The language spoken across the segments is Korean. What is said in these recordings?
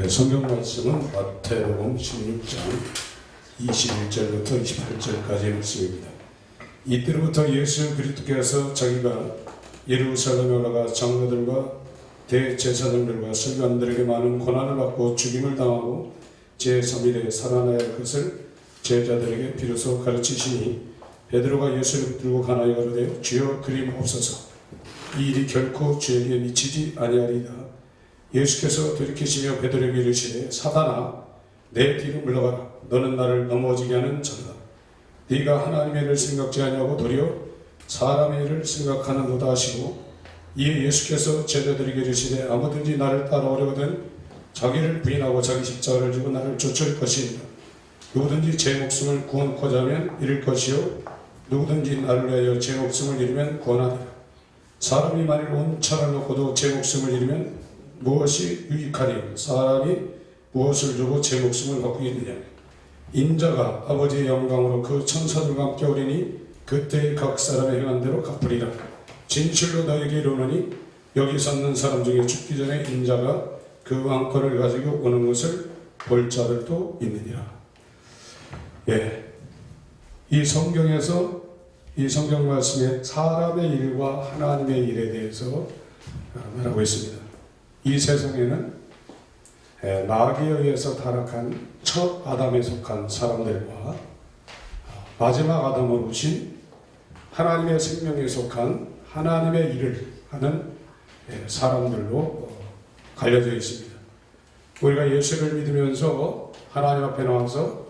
성경 말씀은 마태복음 16장 21절부터 28절까지의 말씀입니다. 이때로부터 예수 그리스도께서 자기가 예루살렘에 올라가 장로들과 대제사장들과 서기관들에게 많은 고난을 받고 죽임을 당하고 제3일에 살아나야 할 것을 제자들에게 비로소 가르치시니 베드로가 예수를 붙들고 가나이 가로되 주여 그리옵소서 이 일이 결코 주에게 미치지 아니하리이다. 예수께서 돌이키시며 베드로에게 이르시되 사단아 내 뒤로 물러가라. 너는 나를 넘어지게 하는 자다. 네가 하나님의 일을 생각지 아니하고 도리어 사람의 일을 생각하는도다 하시고 이에 예수께서 제자들에게 이르시되 아무든지 나를 따라오려거든 자기를 부인하고 자기 십자가를 지고 나를 쫓을 것이니라. 누구든지 제 목숨을 구원코자 하면 잃을 것이요 누구든지 나를 위하여 제 목숨을 잃으면 구원하리라. 사람이 만일 온 차를 놓고도 제 목숨을 잃으면 무엇이 유익하리요? 사람이 무엇을 주고 제 목숨을 바꾸겠느냐? 인자가 아버지의 영광으로 그 천사들과 함께 오리니 그때 각 사람의 행한 대로 갚으리라. 진실로 너에게 이르노니 여기 섰는 사람 중에 죽기 전에 인자가 그 왕권을 가지고 오는 것을 볼 자들도 있느니라. 이 성경에서 이 성경 말씀에 사람의 일과 하나님의 일에 대해서 말하고 있습니다. 이 세상에는 마귀에 의해서 타락한 첫 아담에 속한 사람들과 마지막 아담으로 오신 하나님의 생명에 속한 하나님의 일을 하는 사람들로 갈려져 있습니다. 우리가 예수를 믿으면서 하나님 앞에 나와서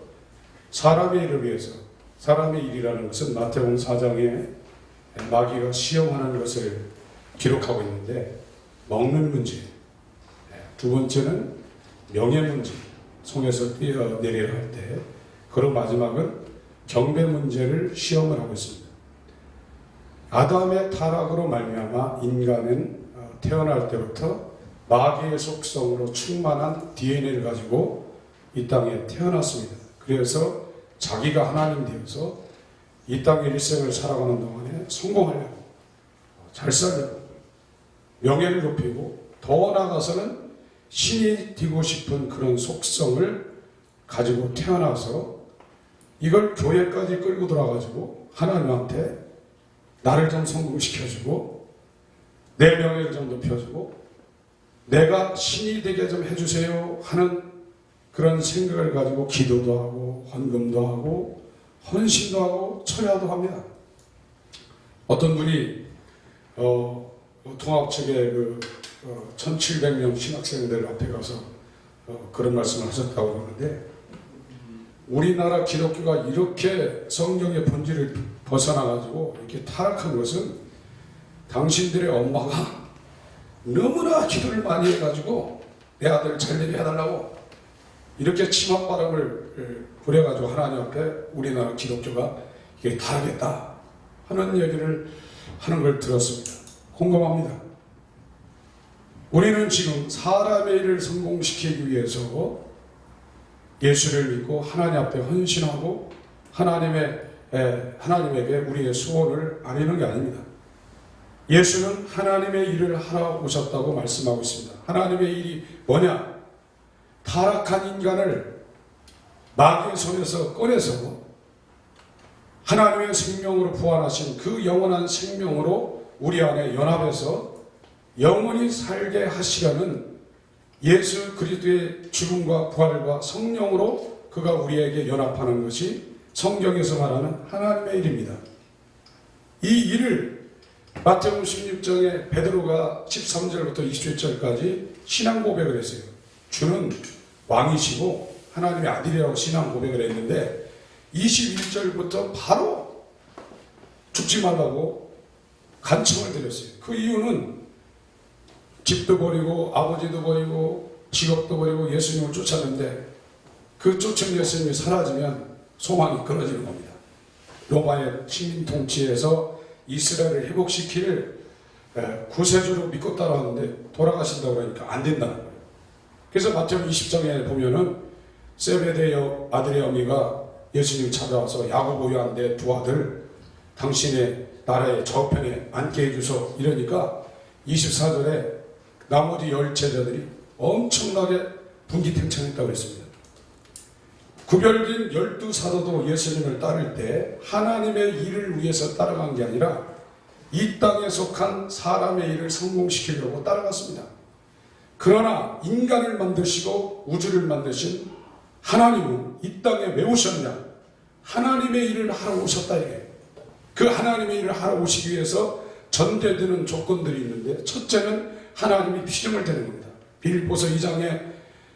사람의 일을 위해서, 사람의 일이라는 것은 마태복음 4장에 마귀가 시험하는 것을 기록하고 있는데 먹는 문제, 두 번째는 명예 문제, 송에서 뛰어내리라 할 때, 그리고 마지막은 경배 문제를 시험을 하고 있습니다. 아담의 타락으로 말미암아 인간은 태어날 때부터 마귀의 속성으로 충만한 DNA를 가지고 이 땅에 태어났습니다. 그래서 자기가 하나님 되어서 이 땅의 일생을 살아가는 동안에 성공하려고, 잘 살려고, 명예를 높이고 더 나아가서는 신이 되고 싶은 그런 속성을 가지고 태어나서 이걸 교회까지 끌고 들어가가지고 하나님한테 나를 좀 성공시켜주고 내 명예를 좀 높여주고 내가 신이 되게 좀 해주세요 하는 그런 생각을 가지고 기도도 하고 헌금도 하고 헌신도 하고 철야도 합니다. 어떤 분이 통합 측의 1700명 신학생들 앞에 가서 그런 말씀을 하셨다고 그러는데, 우리나라 기독교가 이렇게 성경의 본질을 벗어나가지고 이렇게 타락한 것은 당신들의 엄마가 너무나 기도를 많이 해가지고 내 아들 잘되게 해달라고 이렇게 치맛바람을 부려가지고 하나님 앞에 우리나라 기독교가 이게 타락했다 하는 얘기를 하는 걸 들었습니다. 공감합니다. 우리는 지금 사람의 일을 성공시키기 위해서 예수를 믿고 하나님 앞에 헌신하고 하나님에게 우리의 소원을 아뢰는 게 아닙니다. 예수는 하나님의 일을 하러 오셨다고 말씀하고 있습니다. 하나님의 일이 뭐냐? 타락한 인간을 마귀의 손에서 꺼내서 하나님의 생명으로 부활하신 그 영원한 생명으로 우리 안에 연합해서 영원히 살게 하시려는 예수 그리스도의 죽음과 부활과 성령으로 그가 우리에게 연합하는 것이 성경에서 말하는 하나님의 일입니다. 이 일을 마태복음 16장에 베드로가 13절부터 27절까지 신앙 고백을 했어요. 주는 왕이시고 하나님의 아들이라고 신앙 고백을 했는데 21절부터 바로 죽지 말라고 간청을 드렸어요. 그 이유는 집도 버리고 아버지도 버리고 직업도 버리고 예수님을 쫓았는데 그 쫓은 예수님이 사라지면 소망이 끊어지는 겁니다. 로마의 식민 통치에서 이스라엘을 회복시킬 구세주로 믿고 따라왔는데 돌아가신다고 그러니까 안 된다는 거예요. 그래서 마태복음 20장에 보면은 세베대의 아들의 어미가 예수님 찾아와서 야고보 요한의 두 아들 당신의 나라의 저편에 앉게 해주소 이러니까 24절에 나머지 10 제자들이 엄청나게 분기탱천했다고 했습니다. 구별된 12사도도 예수님을 따를 때 하나님의 일을 위해서 따라간 게 아니라 이 땅에 속한 사람의 일을 성공시키려고 따라갔습니다. 그러나 인간을 만드시고 우주를 만드신 하나님은 이 땅에 왜 오셨냐? 하나님의 일을 하러 오셨다 이게. 그 하나님의 일을 하러 오시기 위해서 전제되는 조건들이 있는데, 첫째는 하나님이 피조물 되는 겁니다. 빌립보서 2장에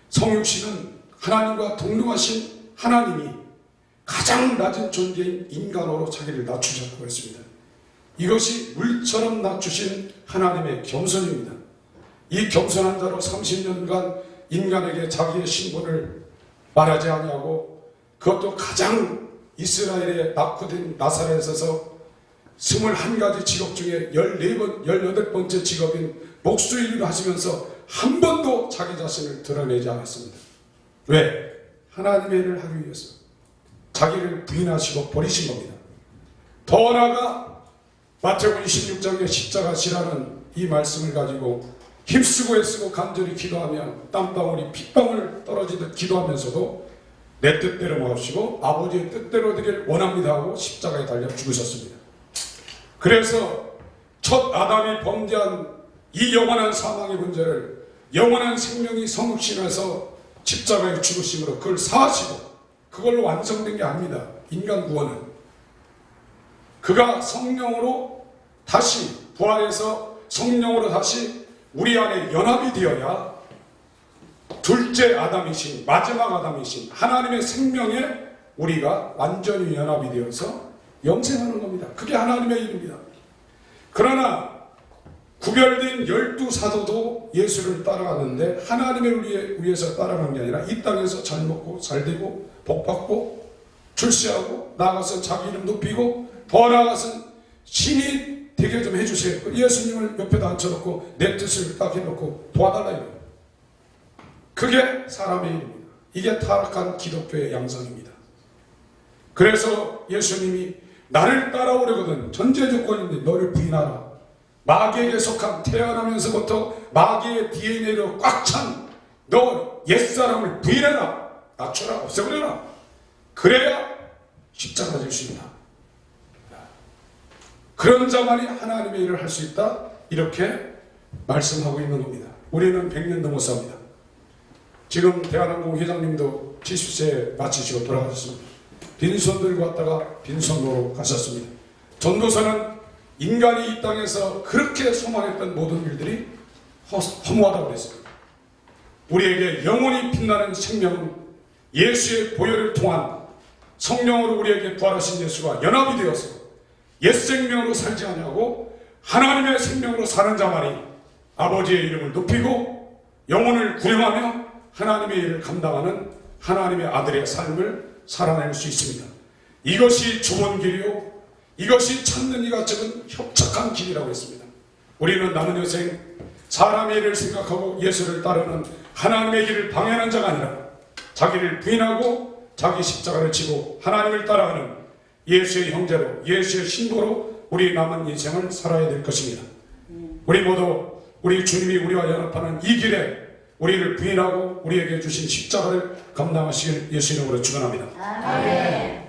성육신은 하나님과 동등하신 하나님이 가장 낮은 존재인 인간으로 자기를 낮추셨다고 했습니다. 이것이 물처럼 낮추신 하나님의 겸손입니다. 이 겸손한 자로 30년간 인간에게 자기의 신분을 말하지 아니하고, 그것도 가장 이스라엘에 낙후된 나사렛에서 21가지 직업 중에 18번째 직업인 목수 일을 하시면서 한 번도 자기 자신을 드러내지 않았습니다. 왜? 하나님의 일을 하기 위해서 자기를 부인하시고 버리신 겁니다. 더 나아가 마태복음 26장의 십자가 지라는 이 말씀을 가지고 힘쓰고 애쓰고 간절히 기도하며 땀방울이 핏방울 떨어지듯 기도하면서도 내 뜻대로 마옵시고 아버지의 뜻대로 되길 원합니다 하고 십자가에 달려 죽으셨습니다. 그래서 첫 아담이 범죄한 이 영원한 사망의 문제를 영원한 생명이 성육신해서 십자가에 죽으심으로 그걸 사하시고, 그걸로 완성된 게 아닙니다. 인간 구원은 그가 성령으로 다시 부활해서 성령으로 다시 우리 안에 연합이 되어야 둘째 아담이신, 마지막 아담이신 하나님의 생명에 우리가 완전히 연합이 되어서 영생하는 겁니다. 그게 하나님의 일입니다. 그러나 구별된 12사도도 예수를 따라갔는데 하나님을 위해서 따라간 게 아니라 이 땅에서 잘 먹고 잘 되고 복받고 출세하고 나아가서 자기 이름 높이고 더 나아가서 신이 되게 좀 해주세요. 예수님을 옆에다 앉혀놓고 내 뜻을 딱 해놓고 도와달라 이거예요. 그게 사람의 일입니다. 이게 타락한 기독교의 양상입니다. 그래서 예수님이 나를 따라오려거든 전제 조건인데 너를 부인하라. 마귀에게 속한 태어나면서부터 마귀의 DNA로 꽉 찬 너 옛사람을 부인해라. 낮춰라. 없애버려라. 그래야 십자가 질 수 있다. 그런 자만이 하나님의 일을 할 수 있다. 이렇게 말씀하고 있는 겁니다. 우리는 100년 넘었습니다. 지금 대한항공 회장님도 70세 마치시고 돌아가셨습니다. 빈손 들고 왔다가 빈손으로 가셨습니다. 전도서는 인간이 이 땅에서 그렇게 소망했던 모든 일들이 허무하다고 그랬습니다. 우리에게 영원히 빛나는 생명은 예수의 보혈을 통한 성령으로 우리에게 부활하신 예수가 연합이 되어서 옛 생명으로 살지 아니하고 하나님의 생명으로 사는 자만이 아버지의 이름을 높이고 영혼을 구령하며 하나님의 일을 감당하는 하나님의 아들의 삶을 살아낼 수 있습니다. 이것이 좁은 길이요, 이것이 찾는 이가 적은 협착한 길이라고 했습니다. 우리는 남은 여생 사람의 일을 생각하고 예수를 따르는 하나님의 길을 방해하는 자가 아니라 자기를 부인하고 자기 십자가를 지고 하나님을 따라가는 예수의 형제로, 예수의 신도로 우리 남은 인생을 살아야 될 것입니다. 우리 모두 우리 주님이 우리와 연합하는 이 길에 우리를 부인하고 우리에게 주신 십자가를 감당하시길 예수 이름으로 축원합니다. 아멘.